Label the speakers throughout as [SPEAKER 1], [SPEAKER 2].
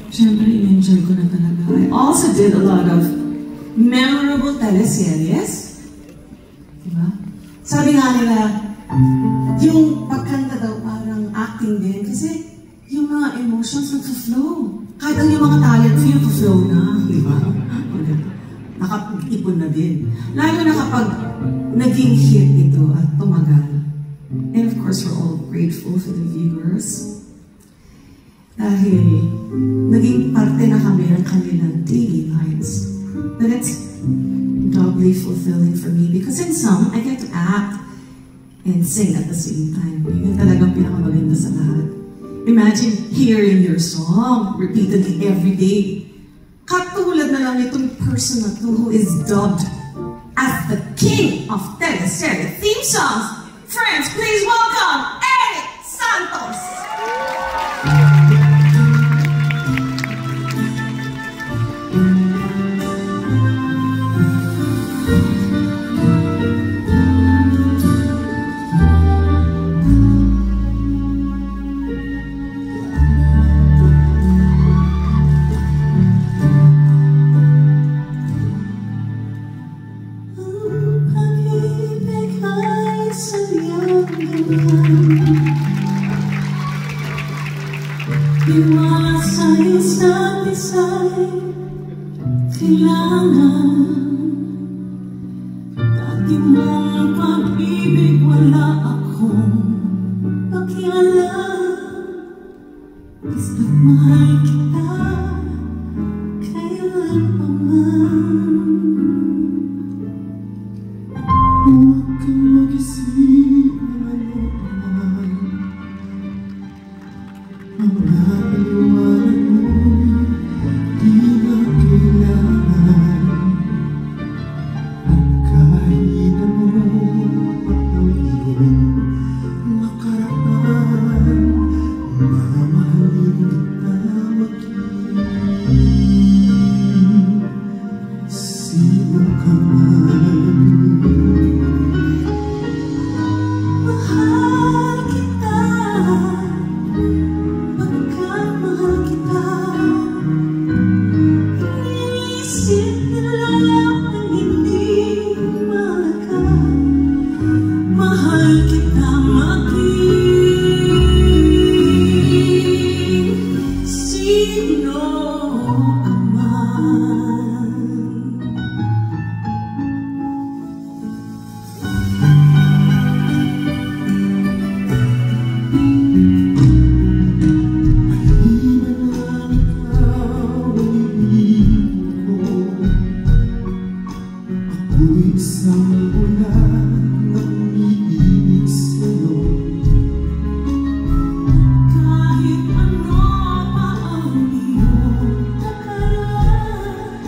[SPEAKER 1] syempre, in-enjoy ko na talaga. I also did a lot of memorable teleseries. Diba? Sabi nga nila, yung pagkanta daw parang acting din. Kasi yung mga emotions nag-flow. Kahit ang yung mga talent feel to flow na. Diba? Nakapag-ipon na din. Lalo na kapag naging hit ito at tumagal. And of course, we're all grateful for the viewers. Dahil naging parte na kami ng kanilang daily lives. But it's doubly fulfilling for me because in some, I get to act and sing at the same time. Yun talagang pinakamaganda sa lahat. Imagine hearing your song repeatedly every day. Katulad na lang itong person na to who is dubbed as the king of teleserye theme songs. Friends, please welcome Eric Santos!
[SPEAKER 2] Iwala sa isa't isa'y kailangan. Dati mong pag-ibig wala akong pakialam. Basta't mahal kita kailan pa man. Huwag kang mag-isip na ano pa man. Ang naliwanag mo'y di na kailangan. At kahit ano pa ang iyong nakaraan, mamahalin kita maging sino ka man. Mahal kita. Isang ulan na umiibig sa'yo. Kahit ano pa ang iyong nakaraan,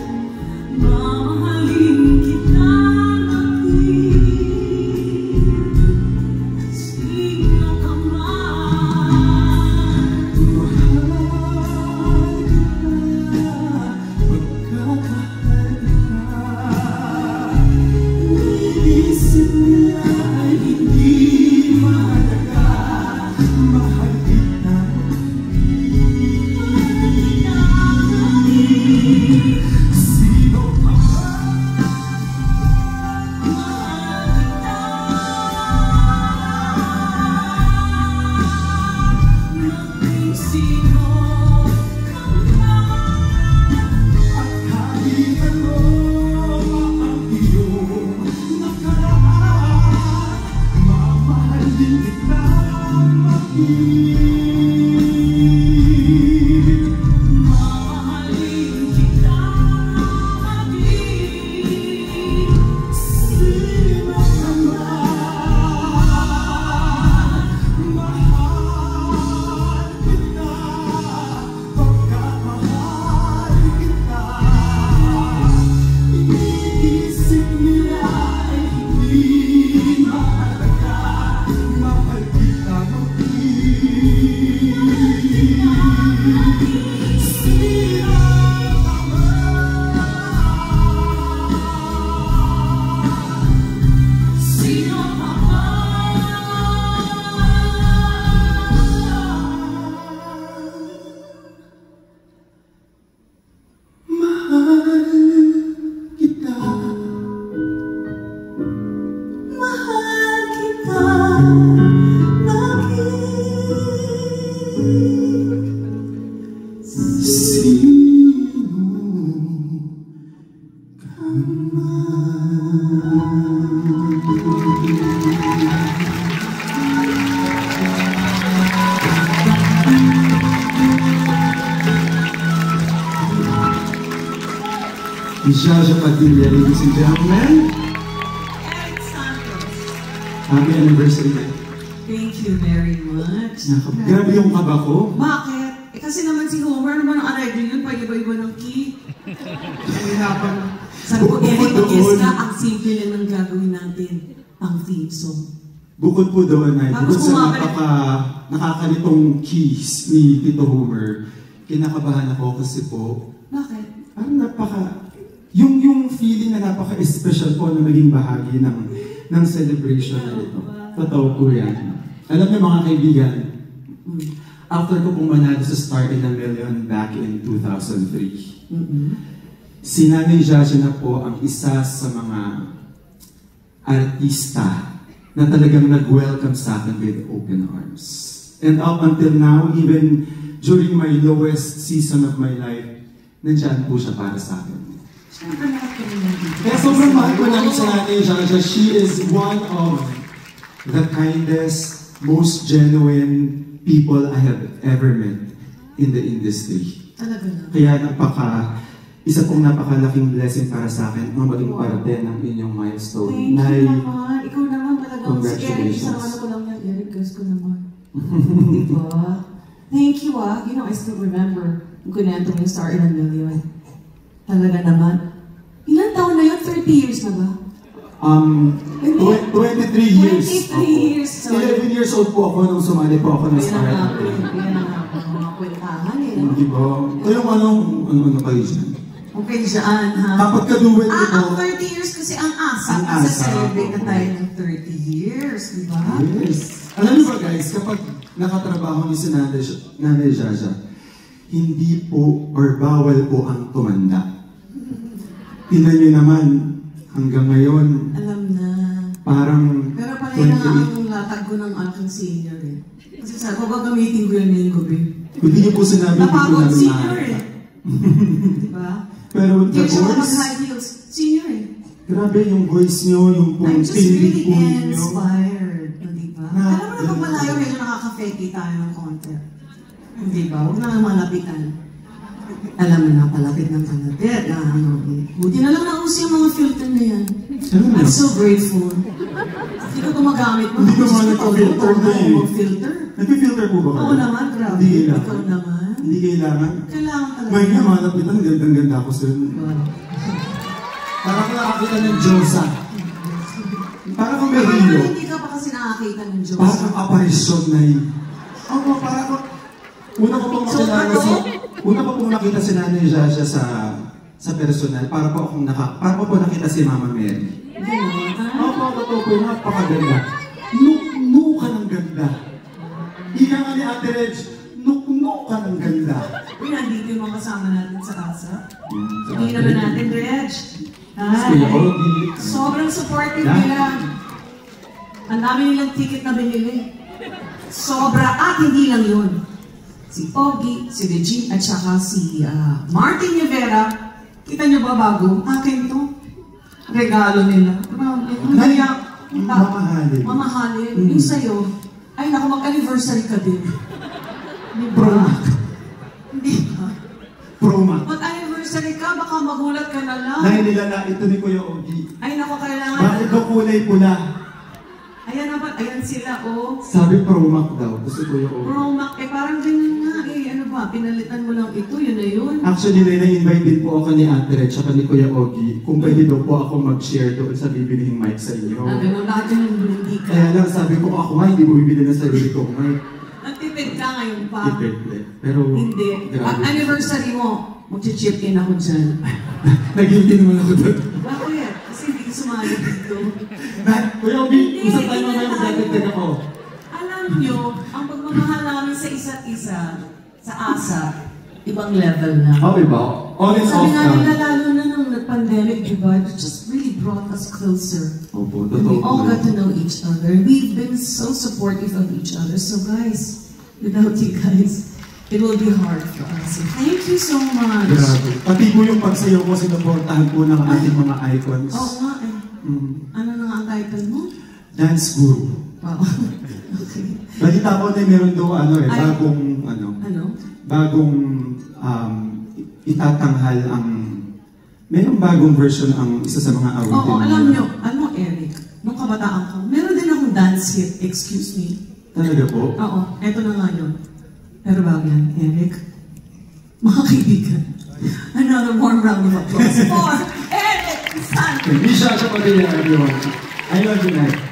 [SPEAKER 2] sino ka Jaja Padilla, ladies and gentlemen.
[SPEAKER 1] Eric Santos.
[SPEAKER 2] Happy anniversary.
[SPEAKER 1] Thank you very much.
[SPEAKER 2] Grabe yung kaba ko.
[SPEAKER 1] Bakit? Kasi naman si Homer naman ang arreglo yun, pag-iba-iba ng key. Nahihirapan. Sabi ko, Eric, mag-guess ka, ang simple lang ng gagawin natin, ang theme song.
[SPEAKER 2] Bukod po doon ay,
[SPEAKER 1] Tapos
[SPEAKER 2] bukod sa nakakalitong keys ni Tito Homer, kinakabahan ako kasi po,
[SPEAKER 1] Bakit?
[SPEAKER 2] parang yung feeling na napaka-special po na maging bahagi ng celebration na ito. Totoo po yan. Alam niyo mga kaibigan, after ko pong manalo sa Star in a Million back in 2003, si Nanay Jaja na po ang isa sa mga artista na talagang nag-welcome sa akin with open arms. And up until now, even during my lowest season of my life, nandiyan po siya para sa akin. Kaya sobrang mahal ko namin sa Nanay Jaja. She is one of the kindest, most genuine people I have ever met in the industry.
[SPEAKER 1] Talaga na.
[SPEAKER 2] Kaya isa pong napakalaking blessing para sa akin ang maging parte ng inyong milestone.
[SPEAKER 1] Thank you naman. Ikaw naman talaga.
[SPEAKER 2] Congratulations.
[SPEAKER 1] Si Eric, isang ano ko lang yan. Eric, guys ko naman. Diba? Thank you You know, I still remember yung kunento mo yung Star in a Million. Talaga naman. Ilan taon na yun? 30 years na ba?
[SPEAKER 2] 23 years.
[SPEAKER 1] 23 years. So,
[SPEAKER 2] 11 years old po ako nung sumali po ako ng Star.
[SPEAKER 1] Yan ang mga kwentahan eh.
[SPEAKER 2] Hindi ba? Kaya ano kayo dyan?
[SPEAKER 1] Okay dyan, ha?
[SPEAKER 2] Kapag kaduwin ko po.
[SPEAKER 1] Ang 30 years kasi ang asa.
[SPEAKER 2] Ang asa.
[SPEAKER 1] Kasi celebrate na tayo ng 30 years, di ba?
[SPEAKER 2] Yes. Alam niyo ba guys, kapag nakatrabaho niyo si Nanay Jaja, hindi po or bawal po ang tumanda. Tingnan niyo naman, hanggang ngayon,
[SPEAKER 1] Alam na.
[SPEAKER 2] parang
[SPEAKER 1] Pero pala na ang latag ko ng aking senior eh. Kasi sabi ko, gagamitin ko yun ngayong gabi.
[SPEAKER 2] Hindi niyo po sinabi, hindi po
[SPEAKER 1] Napagod
[SPEAKER 2] namin
[SPEAKER 1] senior eh.
[SPEAKER 2] makakita.
[SPEAKER 1] Diba?
[SPEAKER 2] Pero
[SPEAKER 1] Hindi
[SPEAKER 2] the
[SPEAKER 1] siya
[SPEAKER 2] voice,
[SPEAKER 1] mag-high heels. Senior eh.
[SPEAKER 2] grabe yung voice niyo, yung
[SPEAKER 1] I'm
[SPEAKER 2] pong
[SPEAKER 1] just
[SPEAKER 2] tinig
[SPEAKER 1] really
[SPEAKER 2] po niyo.
[SPEAKER 1] inspired. Diba?
[SPEAKER 2] Na-
[SPEAKER 1] Alam mo na pag malayo, medyo nakaka-fake tayo ng konti. Hindi ba? Huwag na lang malapitan. Alam mo na, palapit ng palapit. Buti na lang nauso yung mga filter na yan. I'm so grateful. Hindi ko gumagamit mo.
[SPEAKER 2] Hindi ko nga nagpa-filter na eh.
[SPEAKER 1] Filter?
[SPEAKER 2] Nagpa-filter po ba kayo?
[SPEAKER 1] Oo naman, grabe.
[SPEAKER 2] Hindi kailangan.
[SPEAKER 1] Ikaw naman.
[SPEAKER 2] Hindi kailangan.
[SPEAKER 1] Kailangan talaga.
[SPEAKER 2] May nga malapitan, gandang-ganda ako sir. Parang nakakita ng Diyosa. Parang kung may hilo.
[SPEAKER 1] Hindi ka pa kasi nakakita ng Diyos.
[SPEAKER 2] Parang aparisyon na yun. Oo, parang una ko pong makilala una ko pong nakita si Nanay Jaja sa personal, para po nakita si Mama Mary. Opo, totoo po, napakaganda. Nuk ka ng ganda. Ika nga ni Ate Reg, nuk ka ng ganda.
[SPEAKER 1] Uy, nandito yung mga kasama natin sa kasa. Hindi naman natin, Reg. Sobrang supportive nila. Ang dami nilang ticket na binili. Sobra, at hindi lang yun. Si Pogi, si Regine, at saka si Martin Rivera. Kita niyo ba bago? Akin to. Regalo nila.
[SPEAKER 2] Mamahalin.
[SPEAKER 1] Mamahalin. Yung sa'yo, ay naku, mag-anniversary ka din.
[SPEAKER 2] Promac.
[SPEAKER 1] Hindi ba?
[SPEAKER 2] Promac.
[SPEAKER 1] Mag-anniversary ka, baka magulat ka na lang.
[SPEAKER 2] Dahil nila ito ni Kuya Ogie.
[SPEAKER 1] Ay naku, kailangan.
[SPEAKER 2] Bakit ba kulay pula?
[SPEAKER 1] Ayan naman, ayan sila, oh.
[SPEAKER 2] Sabi Promac daw. Gusto Kuya Ogie.
[SPEAKER 1] Promac, parang ganyan nga, ano ba, pinalitan mo lang ito, yun na yun.
[SPEAKER 2] Actually, na-invite din po ako ni Ate Reg at ni Kuya Ogie kung pwede daw po ako mag-share doon sa bibilihing mic sa inyo.
[SPEAKER 1] Ganun, lahat yung hindi ka.
[SPEAKER 2] Kaya lang sabi ko, ako nga hindi mo bibili na sarili ko mic.
[SPEAKER 1] Nagtipid ka ngayon pa.
[SPEAKER 2] Depende. Pero,
[SPEAKER 1] Hindi. At
[SPEAKER 2] grabe.
[SPEAKER 1] anniversary mo, mag-chip in ako dyan.
[SPEAKER 2] Nag-iintin mo na ako doon.
[SPEAKER 1] Bakit? Kasi hindi ka sumali dito.
[SPEAKER 2] Kuya Ogie, usap tayo mamaya magdadagdag ako.
[SPEAKER 1] Alam nyo, ang pagmamahal namin sa isa't isa, sa ASA, ibang level na.
[SPEAKER 2] Okay ba? On and
[SPEAKER 1] Sabi
[SPEAKER 2] off
[SPEAKER 1] nga
[SPEAKER 2] na.
[SPEAKER 1] nila, lalo na nung nag-pandemic, diba? It just really brought us closer.
[SPEAKER 2] Opo,
[SPEAKER 1] And we
[SPEAKER 2] totoo.
[SPEAKER 1] all got to know each other. We've been so supportive of each other. So guys, without you guys, it will be hard for us. Thank you so much.
[SPEAKER 2] Grabe. Pati po yung pagsayaw ko, sinuportahan po ng ating mga icons.
[SPEAKER 1] Oo nga eh. Ano na nga ang title mo?
[SPEAKER 2] Dance Guru.
[SPEAKER 1] Wow. Okay.
[SPEAKER 2] Balita ko na meron daw bagong itatanghal ang merong bagong version ang isa sa mga awitin.
[SPEAKER 1] Oo, alam nyo, Eric, nung kabataan ko, meron din akong dance hit, excuse me.
[SPEAKER 2] Talaga po?
[SPEAKER 1] Oo, eto na nga yun. Pero bago yan, Eric, mga kaibigan, another warm round of applause for Eric Santos!
[SPEAKER 2] Misha Chapadilla, everyone. I love you, Night.